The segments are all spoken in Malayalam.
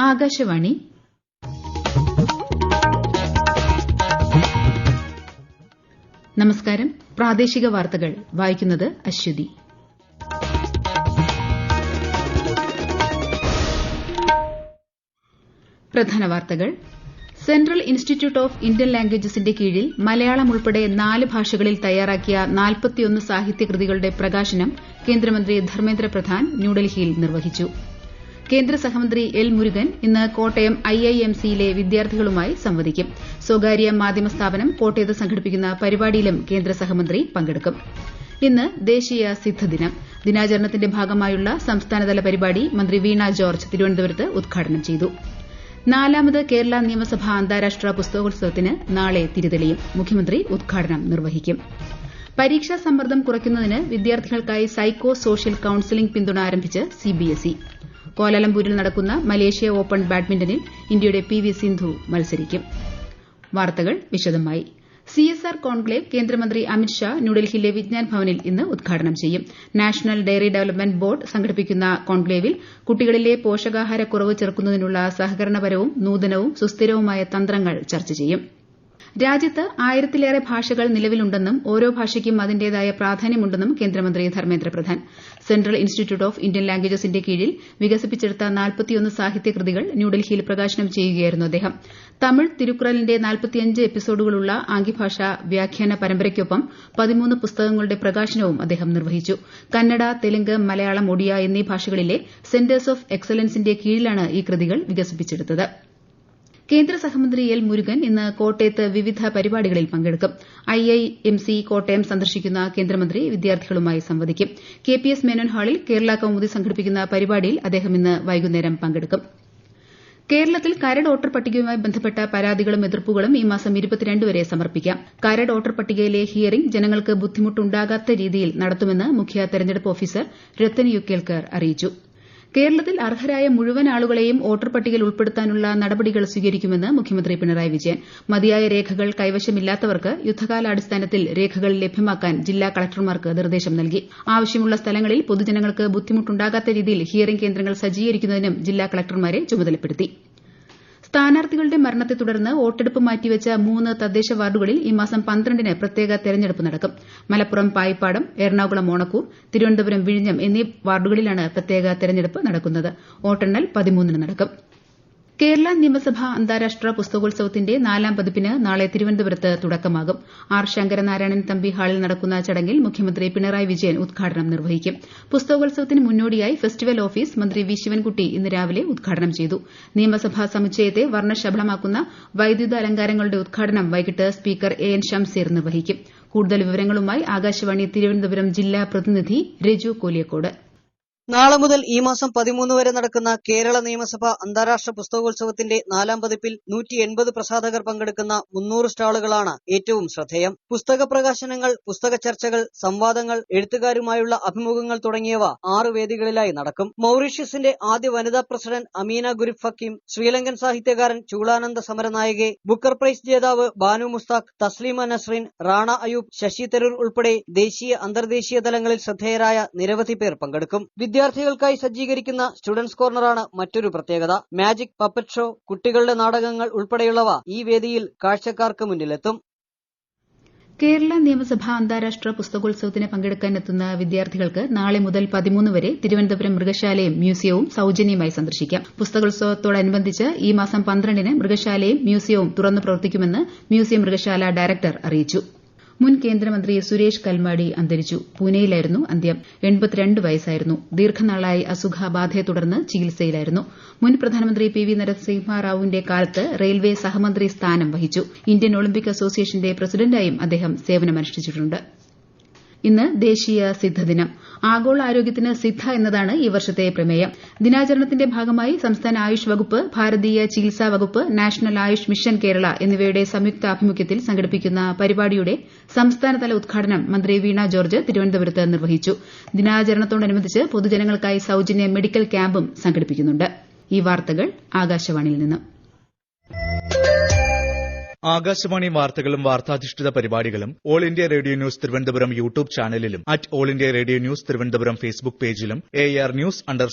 ആകാശവാണി നമസ്കാരം. പ്രാദേശിക വാർത്തകൾ വായിക്കുന്നത് അശ്വതി. പ്രധാന വാർത്തകൾ. സെൻട്രൽ ഇൻസ്റ്റിറ്റ്യൂട്ട് ഓഫ് ഇന്ത്യൻ ലാംഗ്വേജസിന്റെ കീഴിൽ മലയാളം ഉൾപ്പെടെ 4 ഭാഷകളിൽ തയ്യാറാക്കിയ 41 സാഹിത്യകൃതികളുടെ പ്രകാശനം കേന്ദ്രമന്ത്രി ധർമ്മേന്ദ്ര പ്രധാൻ ന്യൂഡൽഹിയിൽ നിർവഹിച്ചു. കേന്ദ്ര സഹമന്ത്രി എൽ മുരുകൻ ഇന്ന് കോട്ടയം IIMC-യിലെ വിദ്യാർത്ഥികളുമായി സംവദിക്കും. സ്വകാര്യ മാധ്യമ സ്ഥാപനം കോട്ടയത്ത് സംഘടിപ്പിക്കുന്ന പരിപാടിയിലും കേന്ദ്ര സഹമന്ത്രി പങ്കെടുക്കും. ഇന്ന് ദേശീയ സിദ്ധദിനം. ദിനാചരണത്തിന്റെ ഭാഗമായുള്ള സംസ്ഥാനതല പരിപാടി മന്ത്രി വീണ ജോർജ് തിരുവനന്തപുരത്ത് ഉദ്ഘാടനം ചെയ്തു. 4ാമത് കേരള നിയമസഭാ അന്താരാഷ്ട്ര പുസ്തകോത്സവത്തിന് നാളെ തിരിതെളിയും. മുഖ്യമന്ത്രി ഉദ്ഘാടനം നിർവഹിക്കും. പരീക്ഷാ സമ്മർദ്ദം കുറയ്ക്കുന്നതിന് വിദ്യാർത്ഥികൾക്കായി സൈക്കോ സോഷ്യൽ കൌൺസിലിംഗ് പിന്തുണ ആരംഭിച്ച് CBSE. കോലാലംപൂരിൽ നടക്കുന്ന മലേഷ്യ ഓപ്പൺ ബാഡ്മിന്റണിൽ ഇന്ത്യയുടെ PV സിന്ധു മത്സരിക്കും. വാർത്തകൾ വിശദമായി. CSR കോൺക്ലേവ് കേന്ദ്രമന്ത്രി അമിത് ഷാ ന്യൂഡൽഹിയിലെ വിജ്ഞാൻ ഭവനിൽ ഇന്ന് ഉദ്ഘാടനം ചെയ്യും. നാഷണൽ ഡയറി ഡെവലപ്മെന്റ് ബോർഡ് സംഘടിപ്പിക്കുന്ന കോൺക്ലേവിൽ കുട്ടികളിലെ പോഷകാഹാരക്കുറവ് ചെറുക്കുന്നതിനുള്ള സഹകരണപരവും നൂതനവും സുസ്ഥിരവുമായ തന്ത്രങ്ങൾ ചർച്ച ചെയ്യും. രാജ്യത്ത് 1000-ലേറെ ഭാഷകൾ നിലവിലുണ്ടെന്നും ഓരോ ഭാഷയ്ക്കും അതിന്റേതായ പ്രാധാന്യമുണ്ടെന്നും കേന്ദ്രമന്ത്രി Dharmendra Pradhan. Central Institute of Indian ലാംഗ്വേജസിന്റെ കീഴിൽ വികസിപ്പിച്ചെടുത്ത 41 സാഹിത്യകൃതികൾ ന്യൂഡൽഹിയിൽ പ്രകാശനം ചെയ്യുകയായിരുന്നു അദ്ദേഹം. തമിഴ് തിരുക്കുറലിന്റെ 45 എപ്പിസോഡുകളുള്ള ആംഗ്യഭാഷാ വ്യാഖ്യാന പരമ്പരയ്ക്കൊപ്പം 13 പുസ്തകങ്ങളുടെ പ്രകാശനവും അദ്ദേഹം നിർവഹിച്ചു. കന്നഡ, തെലുങ്ക്, മലയാളം, ഒഡിയ എന്നീ ഭാഷകളിലെ സെന്റേഴ്സ് ഓഫ് എക്സലൻസിന്റെ കീഴിലാണ് ഈ കൃതികൾ വികസിപ്പിച്ചെടുത്തത്. കേന്ദ്ര സഹമന്ത്രി എൽ മുരുകൻ ഇന്ന് കോട്ടയത്ത് വിവിധ പരിപാടികളിൽ പങ്കെടുക്കും. IIMC കോട്ടയം സന്ദർശിക്കുന്ന കേന്ദ്രമന്ത്രി വിദ്യാർത്ഥികളുമായി സംവദിക്കും. KPS മേനോൻ ഹാളിൽ കേരള കൌമുദി സംഘടിപ്പിക്കുന്ന പരിപാടിയിൽ അദ്ദേഹം ഇന്ന് വൈകുന്നേരം പങ്കെടുക്കും. കേരളത്തിൽ കരട് വോട്ടർ പട്ടികയുമായി ബന്ധപ്പെട്ട പരാതികളും എതിർപ്പുകളും ഈ മാസം 22 വരെ സമർപ്പിക്കാം. കരട് വോട്ടർ പട്ടികയിലെ ഹിയറിംഗ് ജനങ്ങൾക്ക് ബുദ്ധിമുട്ടുണ്ടാകാത്ത രീതിയിൽ നടത്തുമെന്ന് മുഖ്യ തെരഞ്ഞെടുപ്പ് ഓഫീസർ രത്തൻ യു കേൽക്കർ അറിയിച്ചു. കേരളത്തിൽ അർഹരായ മുഴുവൻ ആളുകളെയും വോട്ടർ പട്ടികയിൽ ഉൾപ്പെടുത്താനുള്ള നടപടികൾ സ്വീകരിക്കുമെന്ന് മുഖ്യമന്ത്രി പിണറായി വിജയൻ. മതിയായ രേഖകൾ കൈവശമില്ലാത്തവർക്ക് യുദ്ധകാലാടിസ്ഥാനത്തിൽ രേഖകൾ ലഭ്യമാക്കാൻ ജില്ലാ കളക്ടർമാർക്ക് നിർദ്ദേശം നൽകി. ആവശ്യമുള്ള സ്ഥലങ്ങളിൽ പൊതുജനങ്ങൾക്ക് ബുദ്ധിമുട്ടുണ്ടാകാത്ത രീതിയിൽ ഹിയറിംഗ് കേന്ദ്രങ്ങൾ സജ്ജീകരിക്കുന്നതിനും ജില്ലാ കളക്ടർമാരെ ചുമതലപ്പെടുത്തി. സ്ഥാനാർത്ഥികളുടെ മരണത്തെ തുടർന്ന് വോട്ടെടുപ്പ് മാറ്റിവെച്ച 3 തദ്ദേശ വാർഡുകളിൽ ഈ മാസം 12-ന് പ്രത്യേക തെരഞ്ഞെടുപ്പ് നടക്കും. മലപ്പുറം പായിപ്പാടം, എറണാകുളം ഓണക്കൂർ, തിരുവനന്തപുരം വിഴിഞ്ഞം എന്നീ വാർഡുകളിലാണ് പ്രത്യേക തെരഞ്ഞെടുപ്പ് നടക്കുന്നത്. വോട്ടെണ്ണൽ 13-ന് നടക്കും. കേരള നിയമസഭാ അന്താരാഷ്ട്ര പുസ്തകോത്സവത്തിന്റെ 4ാം പതിപ്പിന് നാളെ തിരുവനന്തപുരത്ത് തുടക്കമാകും. ആർ ശങ്കരനാരായണൻ തമ്പി ഹാളിൽ നടക്കുന്ന ചടങ്ങിൽ മുഖ്യമന്ത്രി പിണറായി വിജയൻ ഉദ്ഘാടനം നിർവഹിക്കും. പുസ്തകോത്സവത്തിന് മുന്നോടിയായി ഫെസ്റ്റിവൽ ഓഫീസ് മന്ത്രി വി ശിവൻകുട്ടി ഇന്ന് രാവിലെ ഉദ്ഘാടനം ചെയ്തു. നിയമസഭാ സമുച്ചയത്തെ വർണ്ണശബളമാക്കുന്ന വൈദ്യുത അലങ്കാരങ്ങളുടെ ഉദ്ഘാടനം വൈകിട്ട് സ്പീക്കർ AN ഷംസീർ നിർവഹിക്കും. കൂടുതൽ വിവരങ്ങളുമായി ആകാശവാണി തിരുവനന്തപുരം ജില്ലാ പ്രതിനിധി രജു കോലിയക്കോട്. നാളെ മുതൽ ഈ മാസം 13 വരെ നടക്കുന്ന കേരള നിയമസഭ അന്താരാഷ്ട്ര പുസ്തകോത്സവത്തിന്റെ 4ാം പതിപ്പിൽ 180 പ്രസാധകർ പങ്കെടുക്കുന്ന 300 സ്റ്റാളുകളാണ് ഏറ്റവും ശ്രദ്ധേയം. പുസ്തക പ്രകാശനങ്ങൾ, പുസ്തക ചർച്ചകൾ, സംവാദങ്ങൾ, എഴുത്തുകാരുമായുള്ള അഭിമുഖങ്ങൾ തുടങ്ങിയവ 6 വേദികളിലായി നടക്കും. മൌറീഷ്യസിന്റെ ആദ്യ വനിതാ പ്രസിഡന്റ് അമീന ഗുരിഫ് ഹക്കീം, ശ്രീലങ്കൻ സാഹിത്യകാരൻ ചൂളാനന്ദ സമരനായകെ, ബുക്കർ പ്രൈസ് ജേതാവ് ബാനു മുസ്താഖ്, തസ്ലീമ നസ്രീൻ, റാണ അയൂബ്, ശശി തരൂർ ഉൾപ്പെടെ ദേശീയ അന്തർദേശീയ തലങ്ങളിൽ ശ്രദ്ധേയരായ നിരവധി പേർ പങ്കെടുക്കും. വിദ്യാർത്ഥികൾക്കായി സജ്ജീകരിക്കുന്ന സ്റ്റുഡൻസ് കോർണറാണ് മറ്റൊരു പ്രത്യേകത. മാജിക്, പപ്പറ്റ് ഷോ, കുട്ടികളുടെ നാടകങ്ങൾ ഉൾപ്പെടെയുള്ളവ ഈ വേദിയിൽ കാഴ്ചക്കാർക്ക് മുന്നിലെത്തും. കേരള നിയമസഭാ അന്താരാഷ്ട്ര പുസ്തകോത്സവത്തിന് പങ്കെടുക്കാനെത്തുന്ന വിദ്യാർത്ഥികൾക്ക് നാളെ മുതൽ 13 വരെ തിരുവനന്തപുരം മൃഗശാലയും മ്യൂസിയവും സൌജന്യമായി സന്ദർശിക്കാം. പുസ്തകോത്സവത്തോടനുബന്ധിച്ച് ഈ മാസം 12-ന് മൃഗശാലയും മ്യൂസിയവും തുറന്നു പ്രവർത്തിക്കുമെന്ന് മ്യൂസിയം മൃഗശാല ഡയറക്ടർ അറിയിച്ചു. മുൻ കേന്ദ്രമന്ത്രി സുരേഷ് കൽമാടി അന്തരിച്ചു. പൂനെയിലായിരുന്നു അന്ത്യം. 82 വയസ്സായിരുന്നു. ദീർഘനാളായി അസുഖബാധയെ തുടർന്ന് ചികിത്സയിലായിരുന്നു. മുൻ പ്രധാനമന്ത്രി PV നരസിംഹറാവുവിന്റെ കാലത്ത് റെയിൽവേ സഹമന്ത്രി സ്ഥാനം വഹിച്ചു. ഇന്ത്യൻ ഒളിമ്പിക് അസോസിയേഷന്റെ പ്രസിഡന്റായും അദ്ദേഹം സേവനമനുഷ്ഠിച്ചിട്ടുണ്ട്. ഇന്ന് ദേശീയ സിദ്ധദിനം. ആഗോള ആരോഗ്യത്തിന് സിദ്ധ എന്നതാണ് ഈ വർഷത്തെ പ്രമേയം. ദിനാചരണത്തിന്റെ ഭാഗമായി സംസ്ഥാന ആയുഷ് വകുപ്പ്, ഭാരതീയ ചികിത്സാ വകുപ്പ്, നാഷണൽ ആയുഷ് മിഷൻ കേരള എന്നിവയുടെ സംയുക്താഭിമുഖ്യത്തിൽ സംഘടിപ്പിക്കുന്ന പരിപാടിയുടെ സംസ്ഥാനതല ഉദ്ഘാടനം മന്ത്രി വീണ ജോർജ് തിരുവനന്തപുരത്ത് നിർവഹിച്ചു. ദിനാചരണത്തോടനുബന്ധിച്ച് പൊതുജനങ്ങൾക്കായി സൌജന്യ മെഡിക്കൽ ക്യാമ്പും സംഘടിപ്പിക്കുന്നുണ്ട്. ഈ വാർത്തകൾ ആകാശവാണിയിൽ നിന്ന്. ആകാശവാണി വാർത്തകളും വാർത്താധിഷ്ഠിത പരിപാടികളും All India Radio News Thiruvananthapuram YouTube ചാനലിലും All India Radio News Thiruvananthapuram Facebook പേജിലും AR News_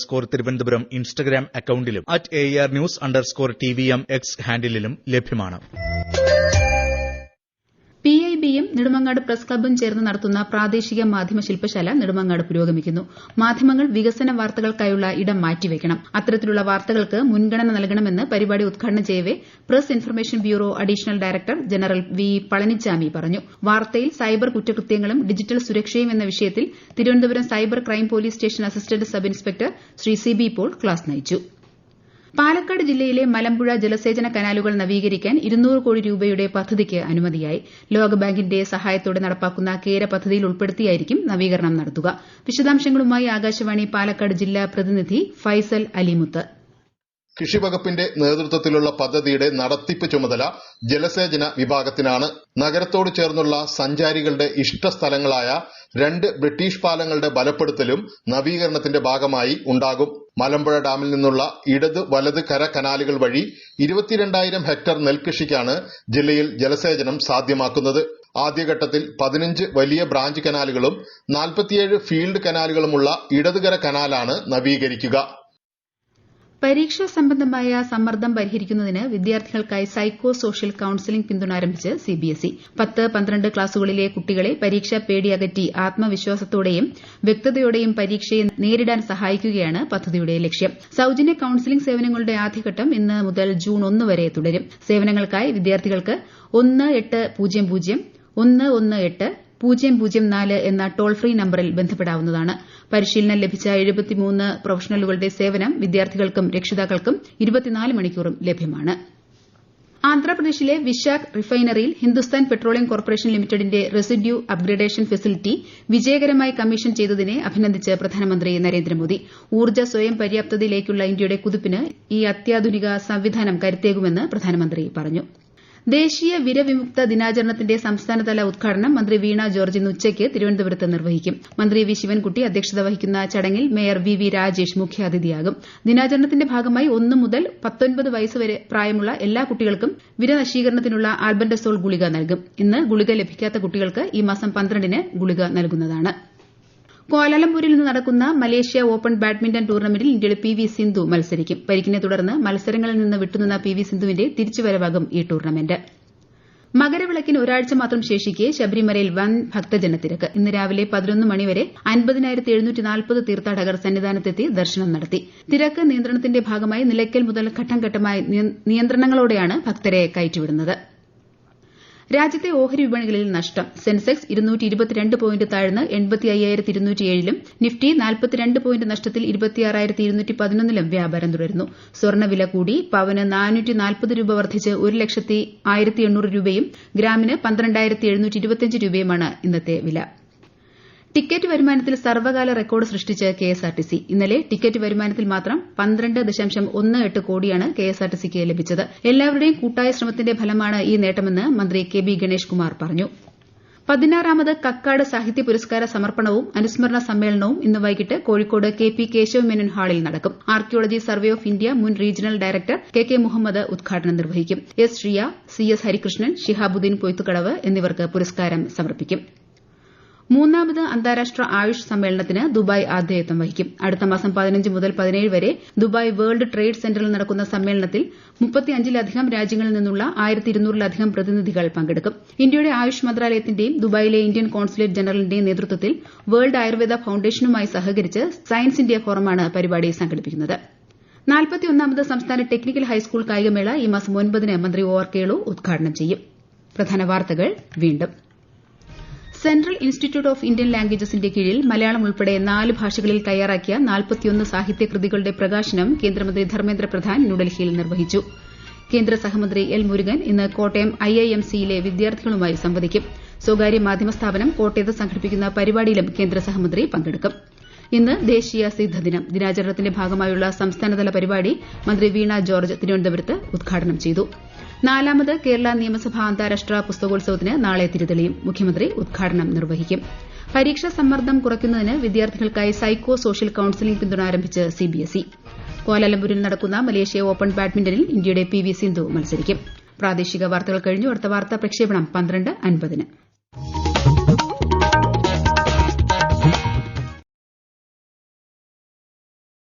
തിരുവനന്തപുരം ഇൻസ്റ്റഗ്രാം അക്കൌണ്ടിലും AR News_TVM X ഹാൻഡിലും ലഭ്യമാണ്. PIBയും നെടുമങ്ങാട് പ്രസ് ക്ലബ്ബും ചേർന്ന് നടത്തുന്ന പ്രാദേശിക മാധ്യമ ശില്പശാല നെടുമങ്ങാട് പുരോഗമിക്കുന്നു. മാധ്യമങ്ങൾ വികസന വാർത്തകൾക്കായുള്ള ഇടം മാറ്റിവെക്കണം. അത്തരത്തിലുള്ള വാർത്തകൾക്ക് മുൻഗണന നൽകണമെന്ന് പരിപാടി ഉദ്ഘാടനം ചെയ്യവെ press information bureau additional director general V Palanichami പറഞ്ഞു. വാർത്തയിൽ സൈബർ കുറ്റകൃത്യങ്ങളും ഡിജിറ്റൽ സുരക്ഷയും എന്ന വിഷയത്തിൽ Thiruvananthapuram cyber crime police station assistant sub inspector Shri CB Paul class നയിച്ചു. പാലക്കാട് ജില്ലയിലെ മലമ്പുഴ ജലസേചന കനാലുകൾ നവീകരിക്കാൻ 200 കോടി രൂപയുടെ പദ്ധതിക്ക് അനുമതിയായി. ലോകബാങ്കിന്റെ സഹായത്തോടെ നടപ്പാക്കുന്ന കേര പദ്ധതിയിൽ ഉൾപ്പെടുത്തിയായിരിക്കും നവീകരണം നടത്തുക. വിശദാംശങ്ങളുമായി ആകാശവാണി പാലക്കാട് ജില്ലാ പ്രതിനിധി ഫൈസൽ അലിമുത്ത്. കൃഷിവകുപ്പിന്റെ നേതൃത്വത്തിലുള്ള പദ്ധതിയുടെ നടത്തിപ്പ് ചുമതല ജലസേചന വിഭാഗത്തിനാണ്. നഗരത്തോട് ചേർന്നുള്ള സഞ്ചാരികളുടെ ഇഷ്ടസ്ഥലങ്ങളായ 2 ബ്രിട്ടീഷ് പാലങ്ങളുടെ ബലപ്പെടുത്തലും നവീകരണത്തിന്റെ ഭാഗമായി ഉണ്ടാകും. മലമ്പുഴ ഡാമിൽ നിന്നുള്ള ഇടത് വലത് കര കനാലുകൾ വഴി 22,000 ഹെക്ടർ നെൽകൃഷിക്കാണ് ജില്ലയിൽ ജലസേചനം സാധ്യമാക്കുന്നത്. ആദ്യഘട്ടത്തിൽ 15 വലിയ ബ്രാഞ്ച് കനാലുകളും 47 ഫീൽഡ് കനാലുകളുമുള്ള ഇടതുകര കനാലാണ് നവീകരിക്കുക. പരീക്ഷാ സംബന്ധമായ സമ്മർദ്ദം പരിഹരിക്കുന്നതിന് വിദ്യാർത്ഥികൾക്കായി സൈക്കോ സോഷ്യൽ കൌൺസിലിംഗ് പിന്തുണ ആരംഭിച്ച് CBSE. 10-12 ക്ലാസുകളിലെ കുട്ടികളെ പരീക്ഷാ പേടി അകറ്റി ആത്മവിശ്വാസത്തോടെയും വ്യക്തതയോടെയും പരീക്ഷയെ നേരിടാൻ സഹായിക്കുകയാണ് പദ്ധതിയുടെ ലക്ഷ്യം. സൌജന്യ കൌൺസിലിംഗ് സേവനങ്ങളുടെ ആദ്യഘട്ടം ഇന്ന് മുതൽ ജൂൺ 1 വരെ തുടരും. സേവനങ്ങൾക്കായി വിദ്യാർത്ഥികൾക്ക് 1800-118-004 എന്ന ടോൾ ഫ്രീ നമ്പറിൽ ബന്ധപ്പെടാവുന്നതാണ്. പരിശീലനം ലഭിച്ച 73 പ്രൊഫഷണലുകളുടെ സേവനം വിദ്യാർത്ഥികൾക്കും രക്ഷിതാക്കൾക്കും 24 മണിക്കൂറും ലഭ്യമാണ്. ആന്ധ്രാപ്രദേശിലെ വിശാഖ് റിഫൈനറിയിൽ ഹിന്ദുസ്ഥാൻ പെട്രോളിയം കോർപ്പറേഷൻ ലിമിറ്റഡിന്റെ റെസിഡ്യൂ അപ്ഗ്രഡേഷൻ ഫെസിലിറ്റി വിജയകരമായി കമ്മീഷൻ ചെയ്തതിനെ അഭിനന്ദിച്ച് പ്രധാനമന്ത്രി നരേന്ദ്രമോദി. ഊർജ്ജ സ്വയം പര്യാപ്തതയിലേക്കുള്ള ഇന്ത്യയുടെ കുതിപ്പിന് ഈ അത്യാധുനിക സംവിധാനം കരുത്തേകുമെന്ന് പ്രധാനമന്ത്രി പറഞ്ഞു. ദേശീയ വിരവിമുക്ത ദിനാചരണത്തിന്റെ സംസ്ഥാനതല ഉദ്ഘാടനം മന്ത്രി വീണ ജോർജ് ഇന്ന് ഉച്ചയ്ക്ക് തിരുവനന്തപുരത്ത് നിർവഹിക്കും. മന്ത്രി വി ശിവൻകുട്ടി അധ്യക്ഷത വഹിക്കുന്ന ചടങ്ങിൽ മേയർ VV രാജേഷ് മുഖ്യാതിഥിയാകും. ദിനാചരണത്തിന്റെ ഭാഗമായി 1 മുതൽ 19 വയസ്സ് വരെ പ്രായമുള്ള എല്ലാ കുട്ടികൾക്കും വിരനശീകരണത്തിനുള്ള ആൽബൻഡസോൾ ഗുളിക നൽകും. ഇന്ന് ഗുളിക ലഭിക്കാത്ത കുട്ടികൾക്ക് ഈ മാസം 12-ന് ഗുളിക നൽകുന്നതാണ്. ക്വാലാലംപൂരിൽ നിന്ന് നടക്കുന്ന മലേഷ്യ ഓപ്പൺ ബാഡ്മിന്റൺ ടൂർണമെന്റിൽ ഇന്ത്യയുടെ PV സിന്ധു മത്സരിക്കും. പരിക്കിനെ തുടർന്ന് മത്സരങ്ങളിൽ നിന്ന് വിട്ടുനിന്ന PV സിന്ധുവിന്റെ തിരിച്ചുവരവാകും ഈ ടൂർണമെന്റ്. മകരവിളക്കിന് ഒരാഴ്ച മാത്രം ശേഷിക്കെ ശബരിമലയിൽ വൻ ഭക്തജനത്തിരക്ക്. ഇന്ന് രാവിലെ 11 മണിവരെ 50,740 തീർത്ഥാടകർ സന്നിധാനത്തെത്തി ദർശനം നടത്തി. തിരക്ക് നിയന്ത്രണത്തിന്റെ ഭാഗമായി നിലയ്ക്കൽ മുതൽ ഘട്ടം ഘട്ടമായി നിയന്ത്രണങ്ങളോടെയാണ് ഭക്തരെ കയറ്റിവിടുന്നത്. രാജ്യത്തെ ഓഹരി വിപണികളിൽ നഷ്ടം. സെൻസെക്സ് 222 പോയിന്റ് താഴ്ന്ന് 85,207-ലും നിഫ്റ്റി 42 പോയിന്റ് നഷ്ടത്തിൽ 26,211-ലും വ്യാപാരം തുടരുന്നു. സ്വർണ്ണവില കൂടി. പവന് 440 രൂപ വർദ്ധിച്ച് 1,01,800 രൂപയും ഗ്രാമിന് 12,725 രൂപയുമാണ് ഇന്നത്തെ വില. ടിക്കറ്റ് വരുമാനത്തിൽ സർവ്വകാല റെക്കോർഡ് സൃഷ്ടിച്ച് KSRTC. ഇന്നലെ ടിക്കറ്റ് വരുമാനത്തിൽ മാത്രം 12.18 കോടിയാണ് KSRTCക്ക് ലഭിച്ചത്. എല്ലാവരുടെയും കൂട്ടായ ശ്രമത്തിന്റെ ഫലമാണ് ഈ നേട്ടമെന്ന് മന്ത്രി KB ഗണേഷ് കുമാർ പറഞ്ഞു. 16ാമത് കക്കാട് സാഹിത്യ പുരസ്കാര സമർപ്പണവും അനുസ്മരണ സമ്മേളനവും ഇന്ന് വൈകിട്ട് കോഴിക്കോട് KP കേശവമേനോൻ ഹാളിൽ നടക്കും. ആർക്കിയോളജി സർവേ ഓഫ് ഇന്ത്യ മുൻ റീജിയണൽ ഡയറക്ടർ KK മുഹമ്മദ് ഉദ്ഘാടനം നിർവഹിക്കും. S ശ്രിയ, CS ഹരികൃഷ്ണൻ, ഷിഹാബുദ്ദീൻ പൊയ്ത്തുകടവ് എന്നിവർക്ക് പുരസ്കാരം സമർപ്പിക്കും. 3ാമത് അന്താരാഷ്ട്ര ആയുഷ് സമ്മേളനത്തിന് ദുബായ് ആതിഥേയത്വം വഹിക്കും. അടുത്ത മാസം 15 മുതൽ 17 വരെ ദുബായ് വേൾഡ് ട്രേഡ് സെന്ററിൽ നടക്കുന്ന സമ്മേളനത്തിൽ 35-ലധികം രാജ്യങ്ങളിൽ നിന്നുള്ള 1,200-ലധികം പ്രതിനിധികൾ പങ്കെടുക്കും. ഇന്ത്യയുടെ ആയുഷ് മന്ത്രാലയത്തിന്റെയും ദുബായിലെ ഇന്ത്യൻ കോൺസുലേറ്റ് ജനറലിന്റെയും നേതൃത്വത്തിൽ വേൾഡ് ആയുർവേദ ഫൌണ്ടേഷനുമായി സഹകരിച്ച് സയൻസ് ഇന്ത്യ ഫോറമാണ് പരിപാടി സംഘടിപ്പിക്കുന്നത്. 41ാമത് സംസ്ഥാന ടെക്നിക്കൽ ഹൈസ്കൂൾ കായികമേള ഈ മാസം 9-ന് മന്ത്രി OR കേളു ഉദ്ഘാടനം ചെയ്യും. പ്രധാന വാർത്തകൾ വീണ്ടും. സെൻട്രൽ ഇൻസ്റ്റിറ്റ്യൂട്ട് ഓഫ് ഇന്ത്യൻ ലാംഗ്വേജസിന്റെ കീഴിൽ മലയാളം ഉൾപ്പെടെ 4 ഭാഷകളിൽ തയ്യാറാക്കിയ 41 സാഹിത്യകൃതികളുടെ പ്രകാശനം കേന്ദ്രമന്ത്രി ധർമ്മേന്ദ്ര പ്രധാൻ ന്യൂഡൽഹിയിൽ നിർവഹിച്ചു. കേന്ദ്ര സഹമന്ത്രി L മുരുകൻ ഇന്ന് കോട്ടയം IIMC-യിലെ വിദ്യാർത്ഥികളുമായി സംവദിക്കും. സ്വകാര്യ മാധ്യമ സ്ഥാപനം കോട്ടയത്ത് സംഘടിപ്പിക്കുന്ന പരിപാടിയിലും കേന്ദ്ര സഹമന്ത്രി പങ്കെടുക്കും. ഇന്ന് ദേശീയ സിദ്ധ ദിനം. ദിനാചരണത്തിന്റെ ഭാഗമായുള്ള സംസ്ഥാനതല പരിപാടി മന്ത്രി വീണ ജോർജ് തിരുവനന്തപുരത്ത് ഉദ്ഘാടനം ചെയ്തു. 4ാമത് കേരള നിയമസഭാ അന്താരാഷ്ട്ര പുസ്തകോത്സവത്തിന് നാളെ തിരിതെളിയും. മുഖ്യമന്ത്രി ഉദ്ഘാടനം നിർവഹിക്കും. പരീക്ഷാ സമ്മർദ്ദം കുറയ്ക്കുന്നതിന് വിദ്യാർത്ഥികൾക്കായി സൈക്കോ സോഷ്യൽ കൌൺസിലിംഗ് പിന്തുണ ആരംഭിച്ച് CBSE. ക്വാലാലംപൂരിൽ നടക്കുന്ന മലേഷ്യ ഓപ്പൺ ബാഡ്മിന്റണിൽ ഇന്ത്യയുടെ PV സിന്ധു മത്സരിക്കും. പ്രാദേശിക വാർത്തകൾ കഴിഞ്ഞു. അടുത്ത വാർത്താ പ്രക്ഷേപണം 12:50.